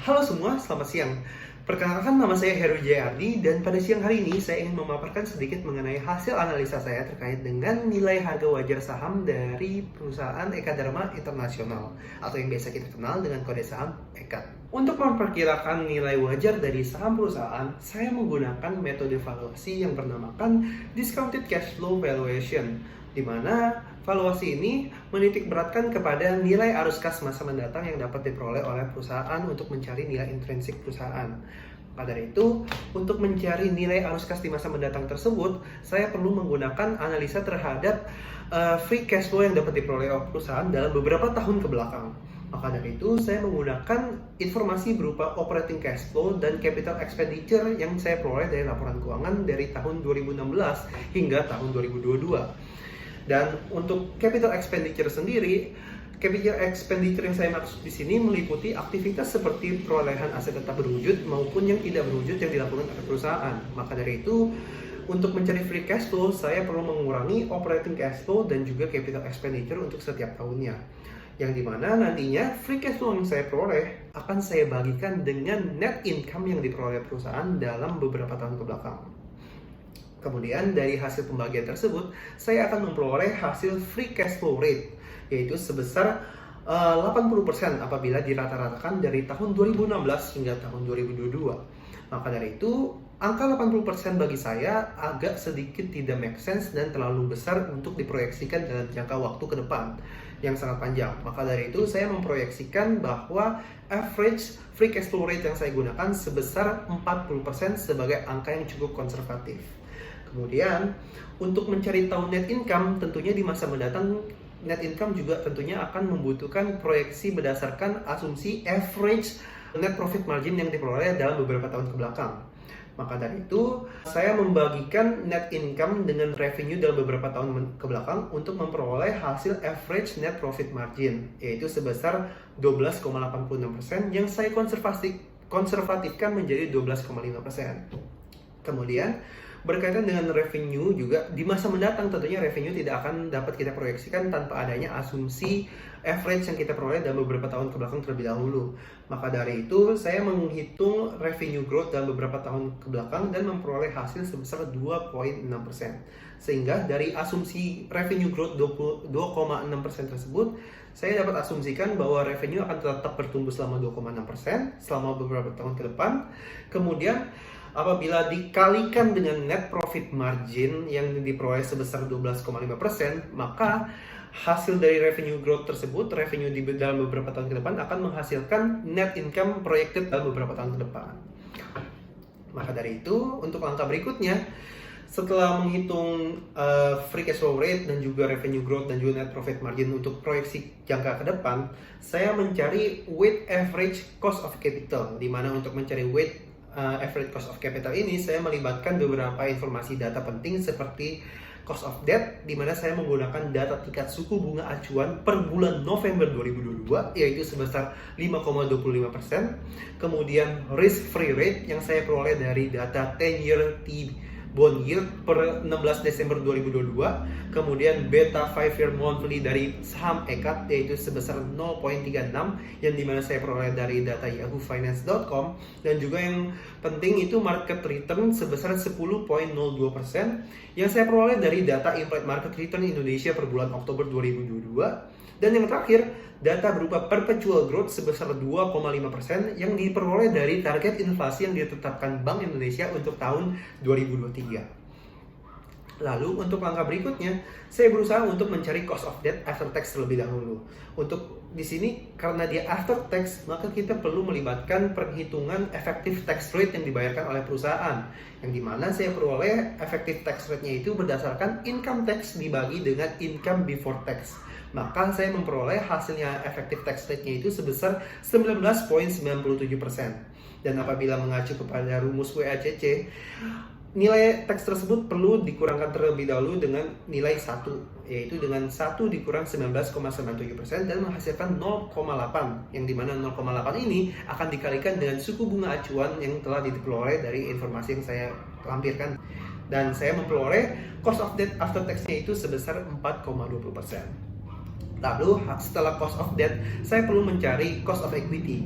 Halo semua, selamat siang. Perkenalkan, nama saya Heru Jayardi dan pada siang hari ini saya ingin memaparkan sedikit mengenai hasil analisa saya terkait dengan nilai harga wajar saham dari perusahaan Eka Dharma Internasional atau yang biasa kita kenal dengan kode saham EKAD. Untuk memperkirakan nilai wajar dari saham perusahaan, saya menggunakan metode valuasi yang bernamakan Discounted Cash Flow Valuation, di mana valuasi ini menitik beratkan kepada nilai arus kas masa mendatang yang dapat diperoleh oleh perusahaan untuk mencari nilai intrinsik perusahaan. Maka dari itu, untuk mencari nilai arus kas di masa mendatang tersebut, saya perlu menggunakan analisa terhadap free cash flow yang dapat diperoleh oleh perusahaan dalam beberapa tahun ke belakang. Maka dari itu, saya menggunakan informasi berupa operating cash flow dan capital expenditure yang saya peroleh dari laporan keuangan dari tahun 2016 hingga tahun 2022. Dan untuk capital expenditure sendiri, capital expenditure yang saya maksud di sini meliputi aktivitas seperti perolehan aset tetap berwujud maupun yang tidak berwujud yang dilakukan oleh perusahaan. Maka dari itu, untuk mencari free cash flow, saya perlu mengurangi operating cash flow dan juga capital expenditure untuk setiap tahunnya. Yang dimana nantinya free cash flow yang saya peroleh akan saya bagikan dengan net income yang diperoleh perusahaan dalam beberapa tahun ke belakang. Kemudian dari hasil pembagian tersebut, saya akan memperoleh hasil free cash flow rate, yaitu sebesar 80% apabila dirata-ratakan dari tahun 2016 hingga tahun 2022. Maka dari itu, angka 80% bagi saya agak sedikit tidak make sense dan terlalu besar untuk diproyeksikan dalam jangka waktu ke depan yang sangat panjang. Maka dari itu, saya memproyeksikan bahwa average free cash flow rate yang saya gunakan sebesar 40% sebagai angka yang cukup konservatif. Kemudian, untuk mencari tahu net income, tentunya di masa mendatang, net income juga tentunya akan membutuhkan proyeksi berdasarkan asumsi average net profit margin yang diperoleh dalam beberapa tahun ke belakang. Maka dari itu, saya membagikan net income dengan revenue dalam beberapa tahun ke belakang untuk memperoleh hasil average net profit margin, yaitu sebesar 12,86% yang saya konservatifkan menjadi 12,5%. Kemudian, berkaitan dengan revenue juga, di masa mendatang tentunya revenue tidak akan dapat kita proyeksikan tanpa adanya asumsi average yang kita peroleh dalam beberapa tahun ke belakang terlebih dahulu. Maka dari itu, saya menghitung revenue growth dalam beberapa tahun ke belakang dan memperoleh hasil sebesar 2,6%. Sehingga dari asumsi revenue growth 2,6% tersebut, saya dapat asumsikan bahwa revenue akan tetap bertumbuh selama 2,6% selama beberapa tahun ke depan. Kemudian, apabila dikalikan dengan net profit margin yang diperoleh sebesar 12,5%, maka hasil dari revenue growth tersebut, revenue di dalam beberapa tahun ke depan akan menghasilkan net income projected dalam beberapa tahun ke depan. Maka dari itu, untuk langkah berikutnya, setelah menghitung free cash flow rate dan juga revenue growth dan juga net profit margin untuk proyeksi jangka ke depan, saya mencari weighted average cost of capital, di mana untuk mencari weighted average cost of capital ini saya melibatkan beberapa informasi data penting seperti cost of debt, di mana saya menggunakan data tingkat suku bunga acuan per bulan November 2022 yaitu sebesar 5,25%. Kemudian risk free rate yang saya peroleh dari data 10-year bond yield per 16 Desember 2022, kemudian beta 5-year monthly dari saham EKAD yaitu sebesar 0,36 yang dimana saya peroleh dari data yahoofinance.com, dan juga yang penting itu market return sebesar 10,02% yang saya peroleh dari data implied market return Indonesia per bulan Oktober 2022, dan yang terakhir data berupa perpetual growth sebesar 2,5% yang diperoleh dari target inflasi yang ditetapkan Bank Indonesia untuk tahun 2023. Lalu untuk langkah berikutnya, saya berusaha untuk mencari cost of debt after tax terlebih dahulu. Untuk di sini karena dia after tax, maka kita perlu melibatkan perhitungan effective tax rate yang dibayarkan oleh perusahaan, yang dimana saya peroleh effective tax rate-nya itu berdasarkan income tax dibagi dengan income before tax. Maka saya memperoleh hasilnya effective tax rate-nya itu sebesar 19,97%. Dan apabila mengacu kepada rumus WACC, nilai tax tersebut perlu dikurangkan terlebih dahulu dengan nilai 1, yaitu dengan 1 dikurang 19,97% dan menghasilkan 0,8, yang dimana 0,8 ini akan dikalikan dengan suku bunga acuan yang telah diperoleh dari informasi yang saya lampirkan. Dan saya memperoleh cost of debt after tax-nya itu sebesar 4,20%. Lalu setelah cost of debt, saya perlu mencari cost of equity.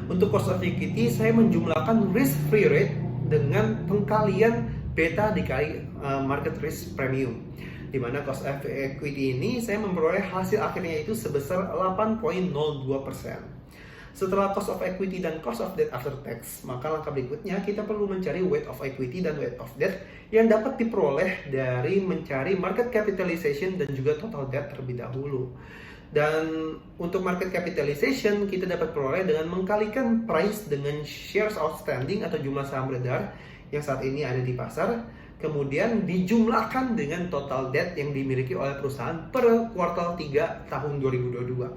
Untuk cost of equity, saya menjumlahkan risk free rate dengan pengkalian beta dikali market risk premium. Di mana cost of equity ini saya memperoleh hasil akhirnya itu sebesar 8.02%. Setelah cost of equity dan cost of debt after tax, maka langkah berikutnya kita perlu mencari weight of equity dan weight of debt yang dapat diperoleh dari mencari market capitalization dan juga total debt terlebih dahulu. Dan untuk market capitalization kita dapat peroleh dengan mengkalikan price dengan shares outstanding atau jumlah saham beredar yang saat ini ada di pasar, kemudian dijumlahkan dengan total debt yang dimiliki oleh perusahaan per kuartal 3 tahun 2022.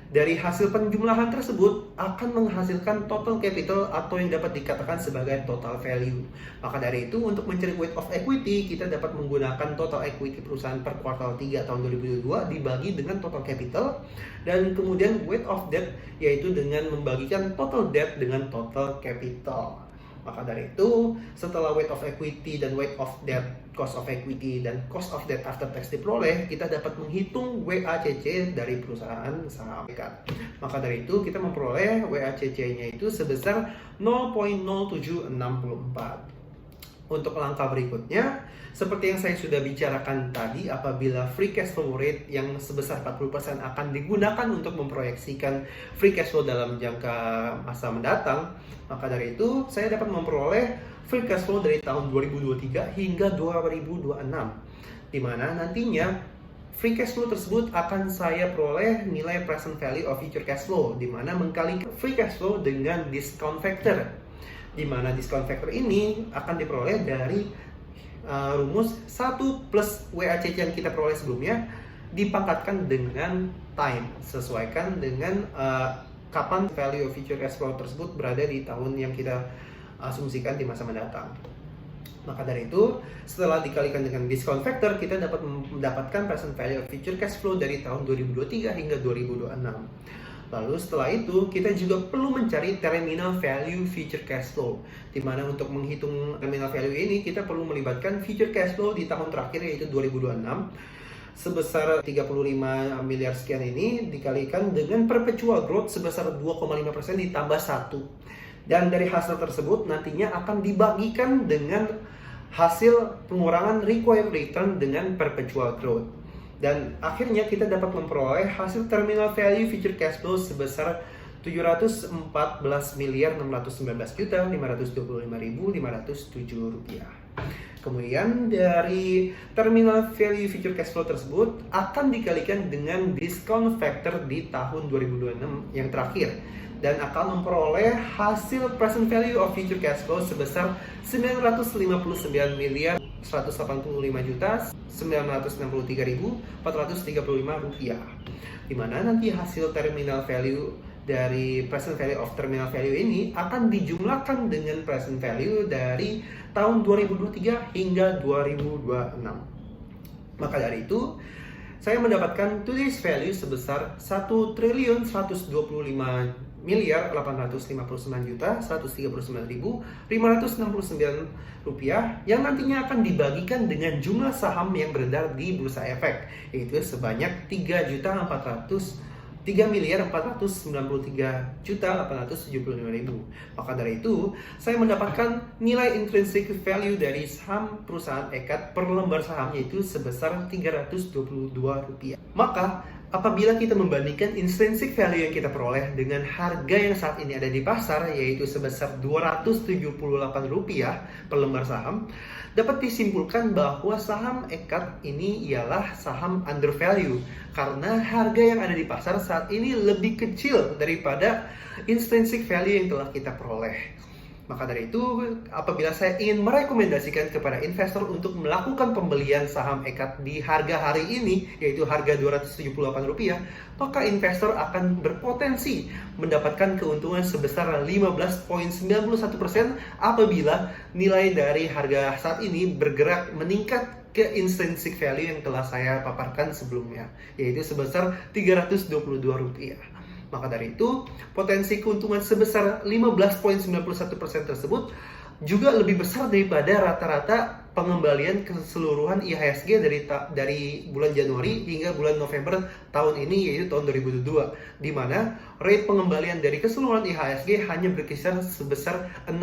Dari hasil penjumlahan tersebut akan menghasilkan total capital atau yang dapat dikatakan sebagai total value. Maka dari itu untuk mencari weight of equity kita dapat menggunakan total equity perusahaan per kuartal 3 tahun 2022 dibagi dengan total capital, dan kemudian weight of debt yaitu dengan membagikan total debt dengan total capital. Maka dari itu, setelah weight of equity dan weight of debt, cost of equity dan cost of debt after tax diperoleh, kita dapat menghitung WACC dari perusahaan saham Ekat. Maka dari itu, kita memperoleh WACC-nya itu sebesar 0.0764. Untuk langkah berikutnya, seperti yang saya sudah bicarakan tadi, apabila free cash flow rate yang sebesar 40% akan digunakan untuk memproyeksikan free cash flow dalam jangka masa mendatang, maka dari itu saya dapat memperoleh free cash flow dari tahun 2023 hingga 2026, di mana nantinya free cash flow tersebut akan saya peroleh nilai present value of future cash flow, di mana mengkali free cash flow dengan discount factor, di mana discount factor ini akan diperoleh dari rumus 1 plus WACC yang kita peroleh sebelumnya dipangkatkan dengan time, sesuaikan dengan kapan value of future cash flow tersebut berada di tahun yang kita asumsikan di masa mendatang. Maka dari itu, setelah dikalikan dengan discount factor, kita dapat mendapatkan present value of future cash flow dari tahun 2023 hingga 2026. Lalu setelah itu kita juga perlu mencari terminal value future cash flow, di mana untuk menghitung terminal value ini kita perlu melibatkan future cash flow di tahun terakhir yaitu 2026 sebesar 35 miliar sekian ini dikalikan dengan perpetual growth sebesar 2,5% ditambah 1. Dan dari hasil tersebut nantinya akan dibagikan dengan hasil pengurangan required return dengan perpetual growth. Dan akhirnya kita dapat memperoleh hasil terminal value future cash flow sebesar 714.619.525.507 rupiah. Kemudian dari terminal value future cash flow tersebut akan dikalikan dengan discount factor di tahun 2026 yang terakhir, dan akan memperoleh hasil present value of future cash flow sebesar 959.183.963.435 rupiah, di mana nanti hasil terminal value dari present value of terminal value ini akan dijumlahkan dengan present value dari tahun 2023 hingga 2026. Maka dari itu saya mendapatkan today's value sebesar 1.859.859.139.569 rupiah yang nantinya akan dibagikan dengan jumlah saham yang beredar di Bursa Efek, yaitu sebanyak 3.493.875.875.000. Maka dari itu saya mendapatkan nilai intrinsic value dari saham perusahaan Ekat per lembar saham yaitu sebesar Rp322. Maka apabila kita membandingkan intrinsic value yang kita peroleh dengan harga yang saat ini ada di pasar yaitu sebesar Rp278 per lembar saham, dapat disimpulkan bahwa saham Ekat ini ialah saham undervalue karena harga yang ada di pasar saat ini lebih kecil daripada intrinsic value yang telah kita peroleh. Maka dari itu, apabila saya ingin merekomendasikan kepada investor untuk melakukan pembelian saham Ekat di harga hari ini, yaitu harga Rp278, maka investor akan berpotensi mendapatkan keuntungan sebesar 15.91% apabila nilai dari harga saat ini bergerak meningkat ke intrinsic value yang telah saya paparkan sebelumnya, yaitu sebesar Rp322. Maka dari itu, potensi keuntungan sebesar 15.91% tersebut juga lebih besar daripada rata-rata pengembalian keseluruhan IHSG dari bulan Januari hingga bulan November tahun ini, yaitu tahun 2022, di mana rate pengembalian dari keseluruhan IHSG hanya berkisar sebesar 6%.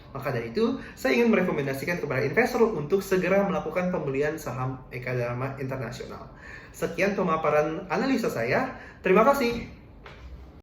Maka dari itu, saya ingin merekomendasikan kepada investor untuk segera melakukan pembelian saham Eka Dharma Internasional. Sekian pemaparan analisa saya. Terima kasih.